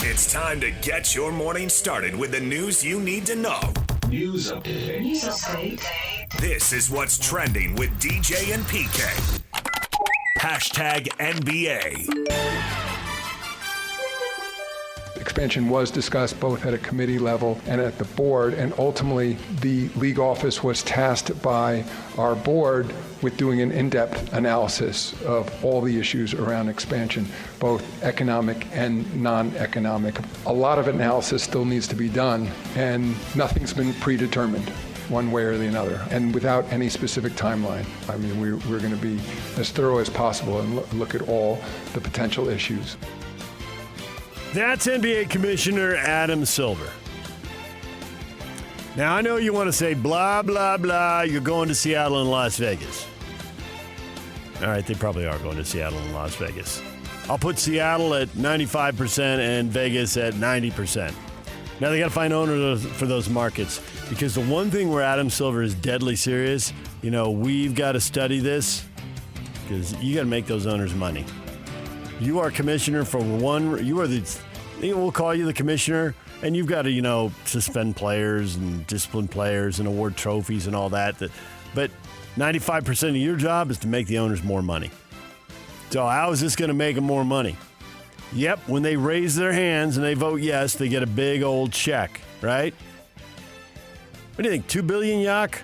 It's time to get your morning started with the news you need to know. News update. This is what's trending with DJ and PK. Hashtag NBA. Expansion was discussed both at a committee level and at the board, and ultimately the league office was tasked by our board with doing an in-depth analysis of all the issues around expansion, both economic and non-economic. A lot of analysis still needs to be done, and nothing's been predetermined one way or the other, and without any specific timeline. I mean, we're going to be as thorough as possible and look at all the potential issues. That's NBA Commissioner Adam Silver. Now, I know you want to say, blah, blah, blah, you're going to Seattle and Las Vegas. All right, they probably are going to Seattle and Las Vegas. I'll put Seattle at 95% and Vegas at 90%. Now, they got to find owners for those markets, because the one thing where Adam Silver is deadly serious, we've got to study this, because you got to make those owners money. You are commissioner for we'll call you the commissioner, and you've got to, suspend players and discipline players and award trophies and all that. But 95% of your job is to make the owners more money. So how is this going to make them more money? Yep, when they raise their hands and they vote yes, they get a big old check, right? What do you think, $2 billion, Yak?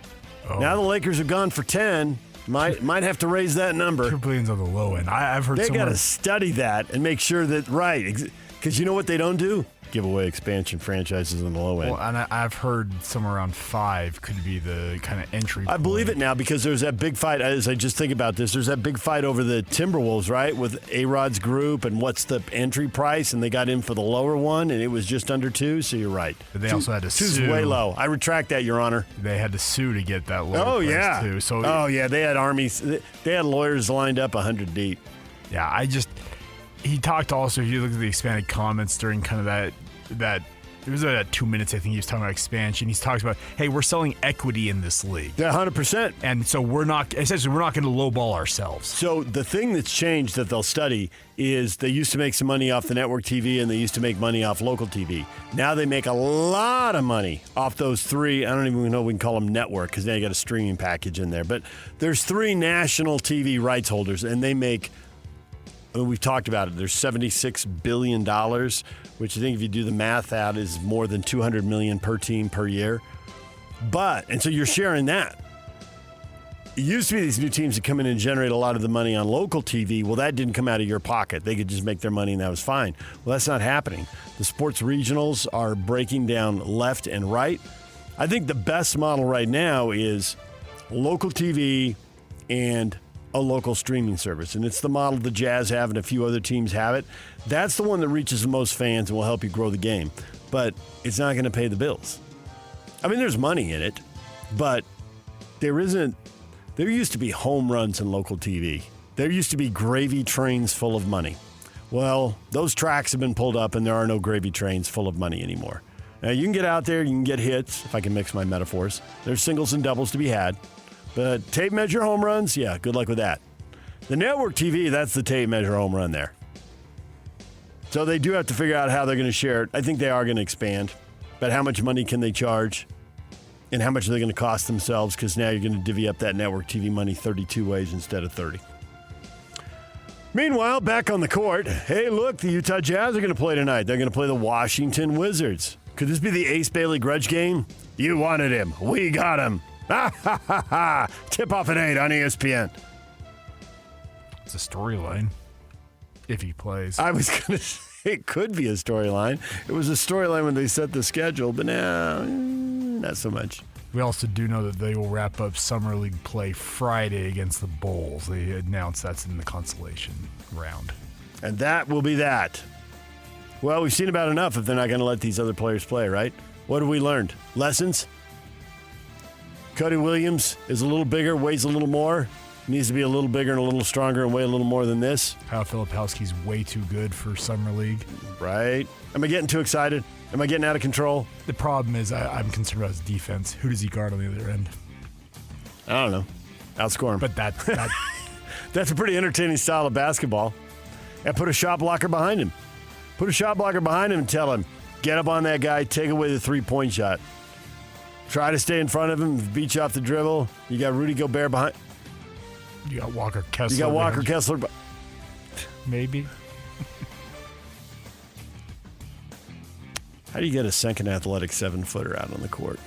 Oh. Now the Lakers are gone for 10. Might have to raise that number. $2 billion's on the low end. I've heard they got to study that and make sure that because you know what they don't do? Give away expansion franchises on the low end. Well, and I've heard somewhere around 5 could be the kind of entry point. I believe it now, because there's that big fight. As I just think about this, there's that big fight over the Timberwolves, right, with A-Rod's group and what's the entry price, and they got in for the lower one, and it was just under 2. So you're right. But they also had to sue. 2's way low. I retract that, Your Honor. They had to sue to get that lower price too. So they had armies. They had lawyers lined up 100 deep. Yeah, he talked also, if you look at the expanded comments during kind of that it was at 2 minutes, I think he was talking about expansion. He's talking about, hey, we're selling equity in this league. Yeah, 100%. And so we're not going to lowball ourselves. So the thing that's changed that they'll study is they used to make some money off the network TV, and they used to make money off local TV. Now they make a lot of money off those 3. I don't even know if we can call them network, because now you got a streaming package in there. But there's 3 national TV rights holders, and they make, we've talked about it, there's $76 billion, which I think if you do the math out is more than $200 million per team per year. And so you're sharing that. It used to be these new teams that come in and generate a lot of the money on local TV. Well, that didn't come out of your pocket. They could just make their money and that was fine. Well, that's not happening. The sports regionals are breaking down left and right. I think the best model right now is local TV and a local streaming service, and it's the model the Jazz have and a few other teams have it. That's the one that reaches the most fans and will help you grow the game, but it's not going to pay the bills. I mean, there's money in it, but there used to be home runs in local TV. There used to be gravy trains full of money. Well, those tracks have been pulled up, and there are no gravy trains full of money anymore. Now, you can get out there, you can get hits, if I can mix my metaphors. There's singles and doubles to be had. But tape measure home runs, yeah, good luck with that. The network TV, that's the tape measure home run there. So they do have to figure out how they're going to share it. I think they are going to expand. But how much money can they charge? And how much are they going to cost themselves? Because now you're going to divvy up that network TV money 32 ways instead of 30. Meanwhile, back on the court, hey, look, the Utah Jazz are going to play tonight. They're going to play the Washington Wizards. Could this be the Ace Bailey grudge game? You wanted him. We got him. Tip off at 8 on ESPN. It's a storyline if he plays. I was going to say it could be a storyline. It was a storyline when they set the schedule, but now, not so much. We also do know that they will wrap up Summer League play Friday against the Bulls. They announced that's in the consolation round. And that will be that. Well, we've seen about enough if they're not going to let these other players play, right? What have we learned? Lessons? Cody Williams is a little bigger, weighs a little more, needs to be a little bigger and a little stronger and weigh a little more than this. Kyle Filipowski's way too good for Summer League. Right. Am I getting too excited? Am I getting out of control? The problem is I'm concerned about his defense. Who does he guard on the other end? I don't know. Outscore him. But that's a pretty entertaining style of basketball. And put a shot blocker behind him. Put a shot blocker behind him and tell him, get up on that guy, take away the three-point shot. Try to stay in front of him, beat you off the dribble. You got Rudy Gobert behind. You got Walker Kessler. You got Walker Kessler. Maybe. How do you get a second athletic 7-footer out on the court?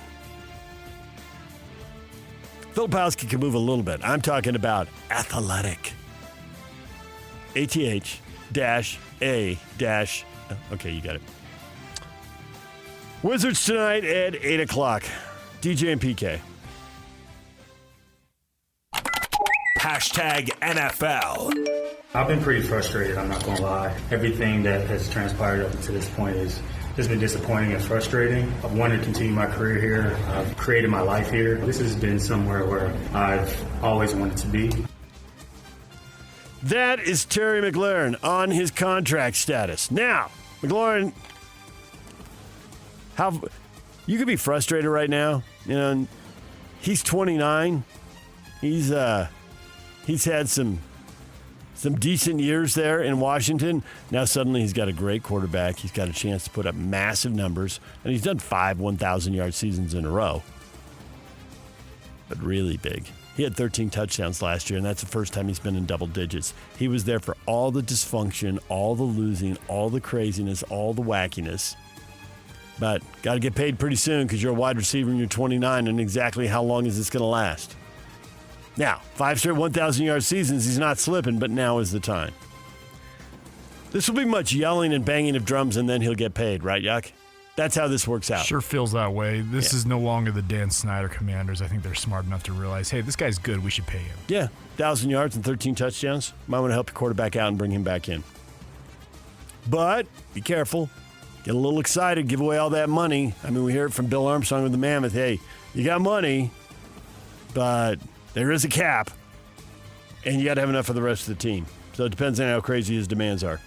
Filipowski can move a little bit. I'm talking about athletic. ATH-A- Okay, you got it. Wizards tonight at 8 o'clock. DJ and PK. Hashtag NFL. I've been pretty frustrated, I'm not going to lie. Everything that has transpired up to this point has been disappointing and frustrating. I've wanted to continue my career here. I've created my life here. This has been somewhere where I've always wanted to be. That is Terry McLaurin on his contract status. Now, McLaurin, you could be frustrated right now. You know, he's 29. He's had some decent years there in Washington. Now suddenly he's got a great quarterback. He's got a chance to put up massive numbers, and he's done 5 1,000-yard seasons in a row. But really big. He had 13 touchdowns last year, and that's the first time he's been in double digits. He was there for all the dysfunction, all the losing, all the craziness, all the wackiness. But got to get paid pretty soon because you're a wide receiver and you're 29, and exactly how long is this going to last? Now, 5 straight 1,000-yard seasons, he's not slipping, but now is the time. This will be much yelling and banging of drums, and then he'll get paid, right, Yuck? That's how this works out. Sure feels that way. This is no longer the Dan Snyder Commanders. I think they're smart enough to realize, hey, this guy's good. We should pay him. Yeah, 1,000 yards and 13 touchdowns. Might want to help your quarterback out and bring him back in. But be careful. Get a little excited. Give away all that money. I mean, we hear it from Bill Armstrong with the Mammoth. Hey, you got money, but there is a cap, and you got to have enough for the rest of the team. So it depends on how crazy his demands are.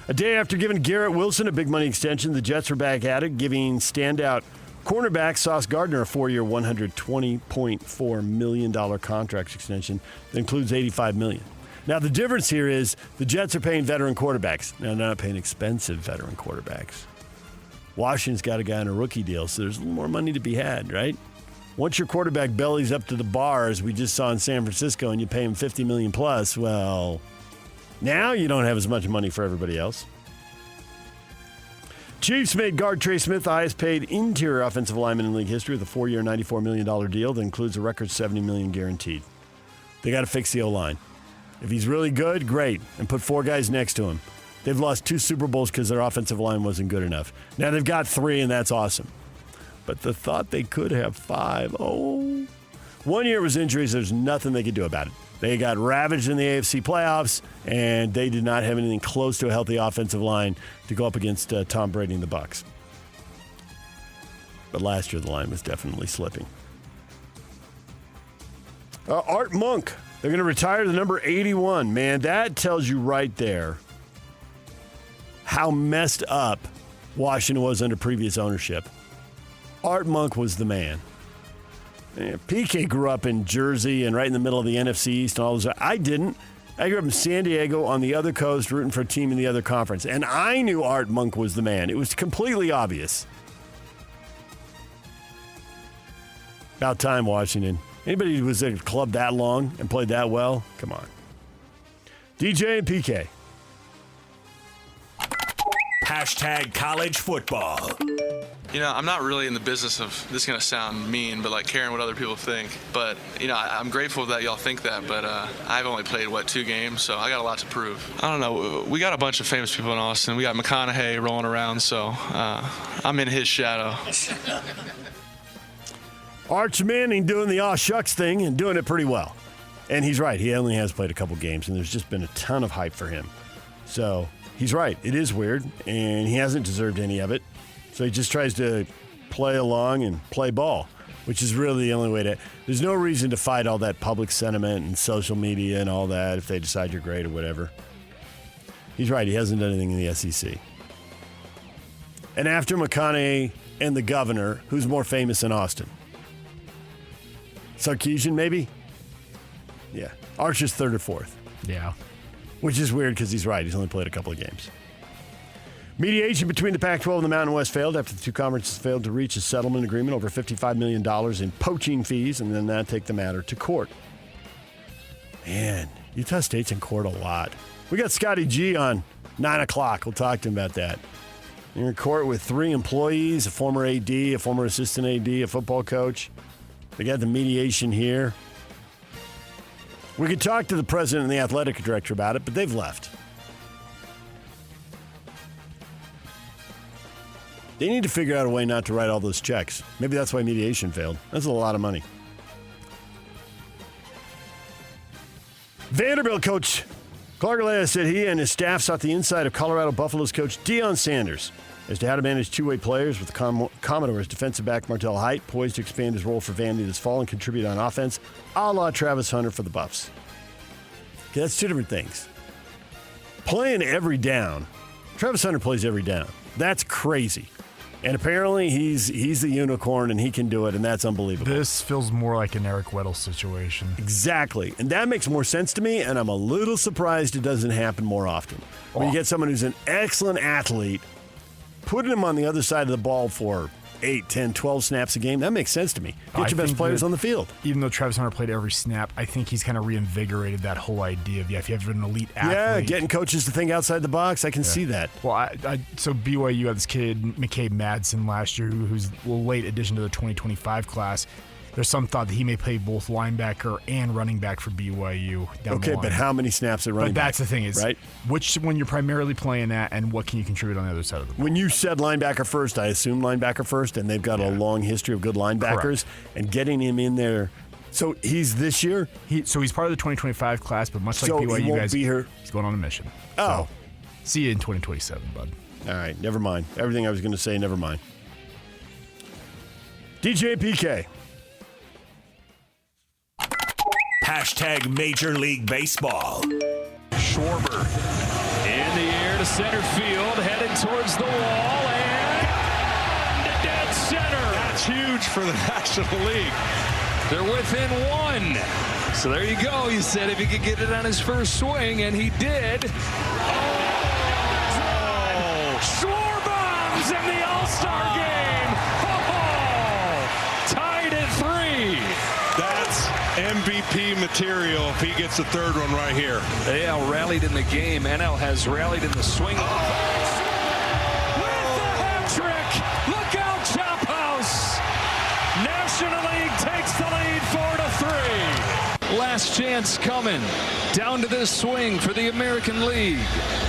A day after giving Garrett Wilson a big money extension, the Jets are back at it, giving standout cornerback Sauce Gardner a 4-year, $120.4 million contract extension that includes $85 million. Now, the difference here is the Jets are paying veteran quarterbacks. Now, they're not paying expensive veteran quarterbacks. Washington's got a guy on a rookie deal, so there's a little more money to be had, right? Once your quarterback bellies up to the bar, as we just saw in San Francisco, and you pay him $50 million plus, well, now you don't have as much money for everybody else. Chiefs made guard Trey Smith the highest paid interior offensive lineman in league history with a 4-year, $94 million deal that includes a record $70 million guaranteed. They got to fix the O-line. If he's really good, great, and put 4 guys next to him. They've lost 2 Super Bowls because their offensive line wasn't good enough. Now they've got 3, and that's awesome. But the thought they could have 5, 1 year was injuries. There's nothing they could do about it. They got ravaged in the AFC playoffs, and they did not have anything close to a healthy offensive line to go up against Tom Brady and the Bucs. But last year, the line was definitely slipping. Art Monk, they're going to retire the number 81. Man, that tells you right there how messed up Washington was under previous ownership. Art Monk was the man. PK grew up in Jersey and right in the middle of the NFC East and all those. I didn't. I grew up in San Diego on the other coast rooting for a team in the other conference. And I knew Art Monk was the man. It was completely obvious. About time, Washington. Anybody who was at a club that long and played that well, come on. DJ and PK. Hashtag college football. You know, I'm not really in the business of, this is going to sound mean, but like caring what other people think. But, you know, I'm grateful that y'all think that, but I've only played, 2 games, so I got a lot to prove. I don't know. We got a bunch of famous people in Austin. We got McConaughey rolling around, so I'm in his shadow. Arch Manning doing the aw shucks thing and doing it pretty well. And he's right. He only has played a couple games, and there's just been a ton of hype for him. So he's right. It is weird, and he hasn't deserved any of it. So he just tries to play along and play ball, which is really the only way to. There's no reason to fight all that public sentiment and social media and all that if they decide you're great or whatever. He's right. He hasn't done anything in the SEC. And after McConaughey and the governor, who's more famous in Austin? Sarkeesian, maybe? Yeah. Arch is 3rd or 4th. Yeah. Which is weird because he's right. He's only played a couple of games. Mediation between the Pac-12 and the Mountain West failed after the two conferences failed to reach a settlement agreement over $55 million in poaching fees and then that take the matter to court. Man, Utah State's in court a lot. We got Scotty G on 9 o'clock. We'll talk to him about that. You're in court with 3 employees, a former AD, a former assistant AD, a football coach. They got the mediation here. We could talk to the president and the athletic director about it, but they've left. They need to figure out a way not to write all those checks. Maybe that's why mediation failed. That's a lot of money. Vanderbilt coach Clark Alea said he and his staff sought the insight of Colorado Buffaloes coach Deion Sanders as to how to manage two-way players with the Commodores defensive back Martel Height poised to expand his role for Vandy this fall and contribute on offense, a la Travis Hunter for the Buffs. Okay, that's two different things. Playing every down. Travis Hunter plays every down. That's crazy. And apparently he's the unicorn and he can do it, and that's unbelievable. This feels more like an Eric Weddle situation. Exactly. And that makes more sense to me, and I'm a little surprised it doesn't happen more often. When you get someone who's an excellent athlete, putting him on the other side of the ball for 8, 10, 12 snaps a game, that makes sense to me. Get your best players on the field. Even though Travis Hunter played every snap, I think he's kind of reinvigorated that whole idea of, if you have an elite athlete. Yeah, getting coaches to think outside the box, I can see that. Well, so BYU had this kid, McCabe Madsen, last year, who's a late addition to the 2025 class. There's some thought that he may play both linebacker and running back for BYU down the line. But how many snaps at running back? But that's the thing is, right? Which one you're primarily playing at, and what can you contribute on the other side of the ball? When you said linebacker first, I assume linebacker first, and they've got a long history of good linebackers. Correct. And getting him in there. So he's this year? So he's part of the 2025 class, but much like BYU, he won't guys, be here. He's going on a mission. Oh. So, see you in 2027, bud. All right, never mind. Everything I was going to say, never mind. DJ PK. Hashtag Major League Baseball. Schwarber in the air to center field, headed towards the wall, and to dead center. That's huge for the National League. They're within 1. So there you go. You said if he could get it on his first swing, and he did. Schwarber's in the All-Star game. Tied at 3. That's MVP material if he gets the third one right here. AL rallied in the game. NL has rallied in the swing. With the hat trick. Look out, Chop House. National League takes the lead 4-3. Last chance coming. Down to this swing for the American League.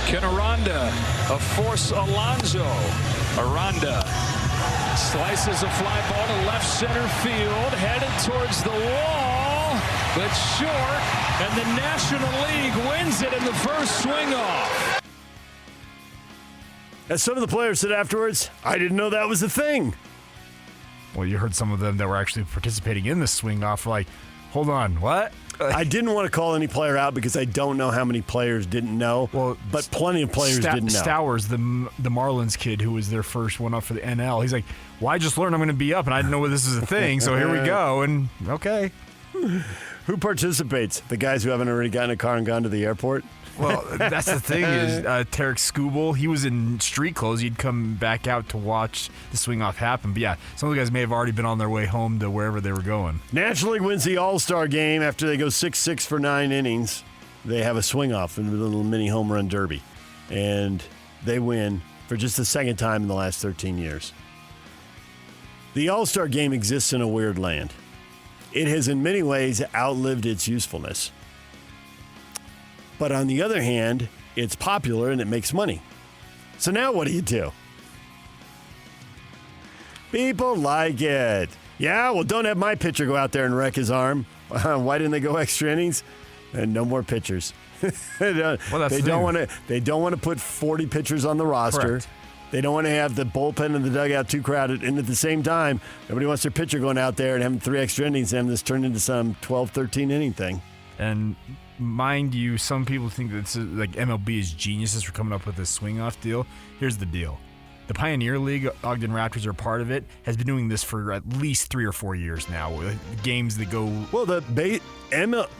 Can Aranda force Alonso? Aranda slices a fly ball to left center field, headed towards the wall, but short, and the National League wins it in the first swing off. As some of the players said afterwards, I didn't know that was a thing. Well, you heard some of them that were actually participating in the swing off like, hold on, what? I didn't want to call any player out because I don't know how many players didn't know. Well, but plenty of players didn't know. Stowers, the Marlins kid who was their first one up for the NL, he's like, well, I just learned I'm going to be up, and I didn't know this is a thing, so here we go. And okay. Who participates? The guys who haven't already gotten a car and gone to the airport? Well, that's the thing is Tarek Skubal, he was in street clothes. He'd come back out to watch the swing off happen. But yeah, some of the guys may have already been on their way home to wherever they were going. National League wins the All-Star game after they go 6-6 for 9 innings. They have a swing off in a little mini home run derby. And they win for just the second time in the last 13 years. The All-Star game exists in a weird land. It has in many ways outlived its usefulness. But on the other hand, it's popular and it makes money. So now what do? People like it. Yeah, well, don't have my pitcher go out there and wreck his arm. Why didn't they go extra innings? And no more pitchers. They don't want to put 40 pitchers on the roster. Correct. They don't want to have the bullpen and the dugout too crowded. And at the same time, nobody wants their pitcher going out there and having 3 extra innings and having this turn into some 12, 13 inning thing. And mind you, some people think that like MLB is geniuses for coming up with this swing off deal. Here's the deal. The Pioneer League, Ogden Raptors are part of it, has been doing this for at least 3 or 4 years now. With games that go. Well,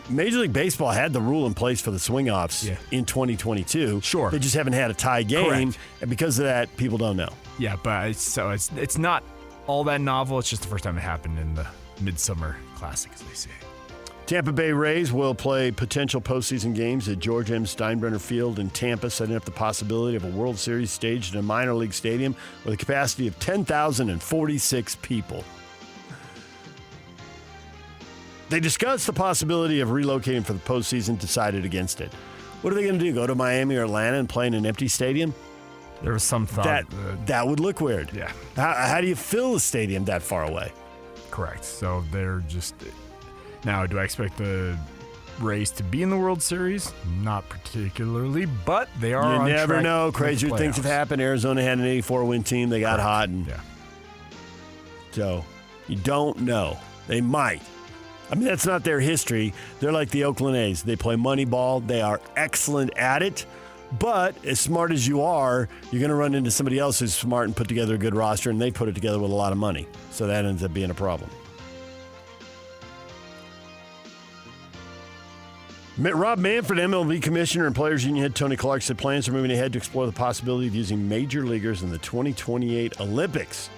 Major League Baseball had the rule in place for the swing-offs in 2022. Sure. They just haven't had a tie game. Correct. And because of that, people don't know. Yeah, but it's not all that novel. It's just the first time it happened in the Midsummer Classic, as they say. Tampa Bay Rays will play potential postseason games at George M. Steinbrenner Field in Tampa, setting up the possibility of a World Series staged in a minor league stadium with a capacity of 10,046 people. They discussed the possibility of relocating for the postseason, decided against it. What are they going to do, go to Miami or Atlanta and play in an empty stadium? There was some thought. That would look weird. Yeah. How do you fill a stadium that far away? Correct. So they're just... Now, do I expect the Rays to be in the World Series? Not particularly, but they are on You never track know. to make Crazier the things have playoffs. happened. Arizona had an 84-win team. They got hot. So you don't know. They might. I mean, that's not their history. They're like the Oakland A's. They play money ball. They are excellent at it. But as smart as you are, you're going to run into somebody else who's smart and put together a good roster, and they put it together with a lot of money. So that ends up being a problem. Rob Manfred, MLB Commissioner and Players Union head Tony Clark said plans are moving ahead to explore the possibility of using major leaguers in the 2028 Olympics.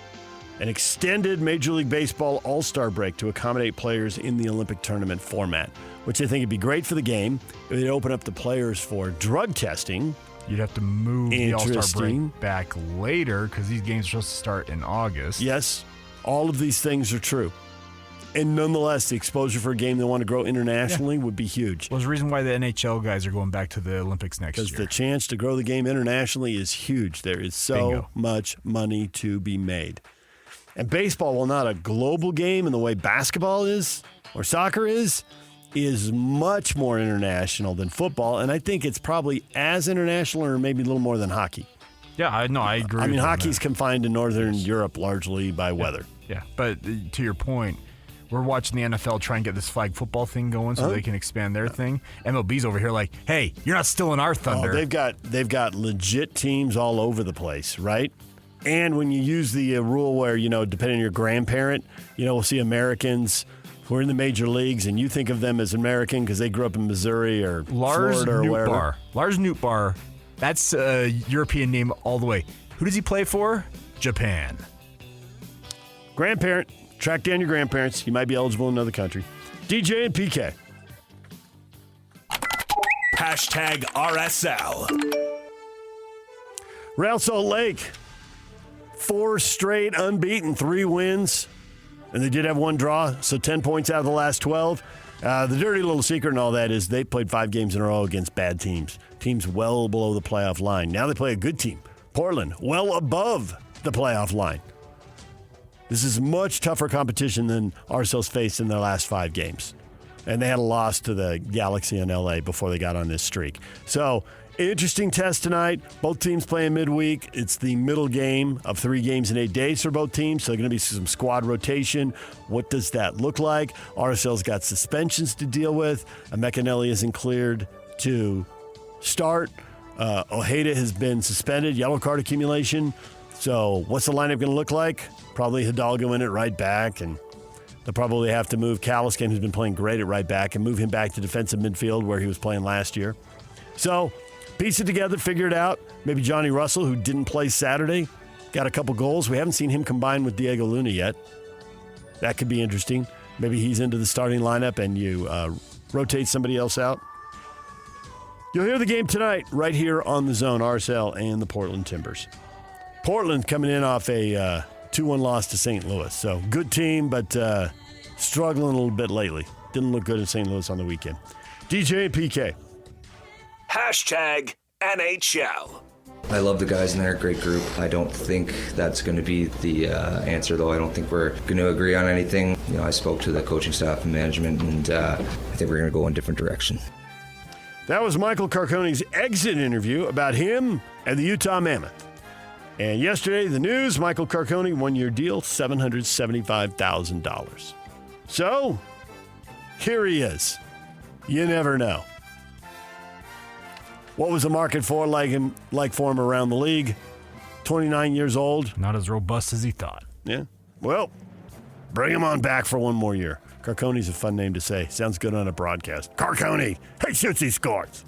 An extended Major League Baseball All-Star break to accommodate players in the Olympic tournament format, which I think would be great for the game. It would open up the players for drug testing. You'd have to move the All-Star break back later because these games are supposed to start in August. Yes, all of these things are true. And nonetheless, the exposure for a game they want to grow internationally would be huge. Well, there's a reason why the NHL guys are going back to the Olympics next year. Because the chance to grow the game internationally is huge. There is so much money to be made. And baseball, while not a global game in the way basketball is or soccer is much more international than football. And I think it's probably as international or maybe a little more than hockey. Yeah, I agree. I mean, hockey's confined to Northern Europe largely by weather. Yeah, but to your point, we're watching the NFL try and get this flag football thing going so they can expand their thing. MLB's over here like, hey, you're not stealing our thunder. Oh, they've got legit teams all over the place, right? And when you use the rule where, depending on your grandparent, we'll see Americans who are in the major leagues, and you think of them as American because they grew up in Missouri or Florida or wherever. Lars Nootbaar, that's a European name all the way. Who does he play for? Japan. Grandparent. Track down your grandparents. You might be eligible in another country. DJ and PK. Hashtag RSL. Real Salt Lake. 4 straight unbeaten, 3 wins. And they did have 1 draw, so 10 points out of the last 12. The dirty little secret and all that is they played 5 games in a row against bad teams. Teams well below the playoff line. Now they play a good team. Portland, well above the playoff line. This is much tougher competition than RSL's faced in their last 5 games. And they had a loss to the Galaxy in LA before they got on this streak. So, interesting test tonight. Both teams playing midweek. It's the middle game of 3 games in 8 days for both teams. So, there's going to be some squad rotation. What does that look like? RSL's got suspensions to deal with. Mecanelli isn't cleared to start. Ojeda has been suspended. Yellow card accumulation. So, what's the lineup going to look like? Probably Hidalgo in it right back, and they'll probably have to move Caliscan, who's been playing great at right back, and move him back to defensive midfield where he was playing last year. So, piece it together, figure it out. Maybe Johnny Russell, who didn't play Saturday, got a couple goals. We haven't seen him combine with Diego Luna yet. That could be interesting. Maybe he's into the starting lineup and you rotate somebody else out. You'll hear the game tonight right here on The Zone, RSL and the Portland Timbers. Portland coming in off a 2-1 loss to St. Louis. So, good team, but struggling a little bit lately. Didn't look good in St. Louis on the weekend. DJ and PK. Hashtag NHL. I love the guys in there, great group. I don't think that's going to be the answer, though. I don't think we're going to agree on anything. I spoke to the coaching staff and management, and I think we're going to go in a different direction. That was Michael Carcone's exit interview about him and the Utah Mammoth. And yesterday, the news, Michael Carcone, 1-year deal, $775,000. So, here he is. You never know. What was the market for like for him around the league? 29 years old. Not as robust as he thought. Yeah. Well, bring him on back for one more year. Carcone's a fun name to say. Sounds good on a broadcast. Carcone. Hey, shoots, he scores.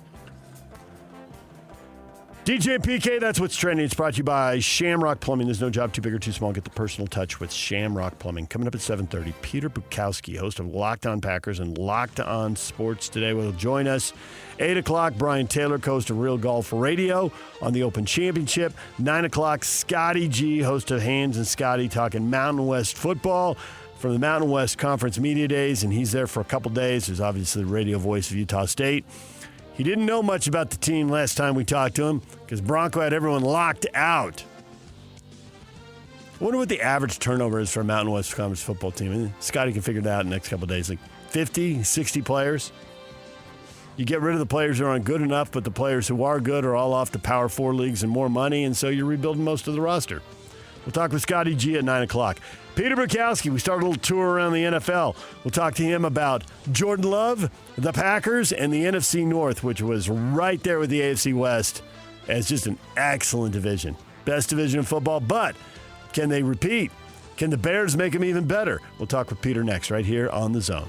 DJ and PK, that's what's trending. It's brought to you by Shamrock Plumbing. There's no job too big or too small. Get the personal touch with Shamrock Plumbing. Coming up at 7:30, Peter Bukowski, host of Locked On Packers and Locked On Sports Today, will join us. 8 o'clock, Brian Taylor, host of Real Golf Radio on the Open Championship. 9 o'clock, Scotty G, host of Hands and Scotty, talking Mountain West football from the Mountain West Conference Media Days, and he's there for a couple days. There's obviously the radio voice of Utah State. He didn't know much about the team last time we talked to him because Bronco had everyone locked out. I wonder what the average turnover is for a Mountain West Conference football team. And Scotty can figure it out in the next couple of days. Like 50, 60 players. You get rid of the players who aren't good enough, but the players who are good are all off to Power 4 leagues and more money, and so you're rebuilding most of the roster. We'll talk with Scotty G at 9 o'clock. Peter Bukowski, we start a little tour around the NFL. We'll talk to him about Jordan Love, the Packers, and the NFC North, which was right there with the AFC West as just an excellent division. Best division in football, but can they repeat? Can the Bears make them even better? We'll talk with Peter next, right here on The Zone.